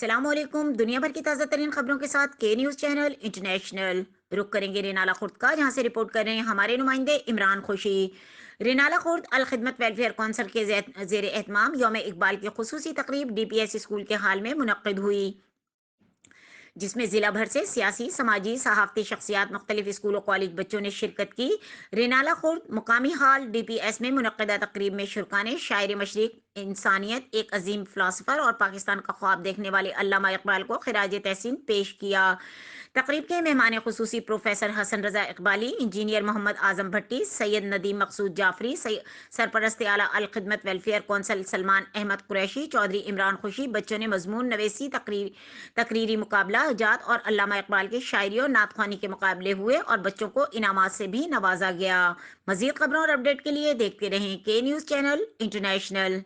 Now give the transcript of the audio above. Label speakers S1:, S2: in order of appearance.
S1: السلام علیکم۔ دنیا بھر کی تازہ ترین خبروں کے ساتھ کے نیوز چینل انٹرنیشنل رخ کریں گے رینالہ خورد کا، جہاں سے رپورٹ کر رہے ہیں ہمارے نمائندے عمران خوشی۔ رینالہ خورد الخدمت ویلفیئر کونسل کے زیر اہتمام یوم اقبال کی خصوصی تقریب ڈی پی ایس اسکول کے ہال میں منعقد ہوئی، جس میں ضلع بھر سے سیاسی، سماجی، صحافتی شخصیات، مختلف اسکول و کالج بچوں نے شرکت کی۔ رینالہ خورد مقامی ہال ڈی پی ایس میں منعقدہ تقریب میں شرکاء نے شاعر مشرق، انسانیت، ایک عظیم فلاسفر اور پاکستان کا خواب دیکھنے والے علامہ اقبال کو خراج تحسین پیش کیا۔ تقریب کے مہمان خصوصی پروفیسر حسن رضا اقبالی، انجینئر محمد اعظم بھٹی، سید ندیم مقصود جعفری، سرپرست اعلیٰ الخدمت ویلفیئر کونسل سلمان احمد قریشی، چودھری عمران خوشی۔ بچوں نے مضمون نویسی، تقریری مقابلہ جات اور علامہ اقبال کی شاعری اور نعت خوانی کے مقابلے ہوئے اور بچوں کو انعامات سے بھی نوازا گیا۔ مزید خبروں اور اپڈیٹ کے لیے دیکھتے رہیں کے نیوز چینل انٹرنیشنل۔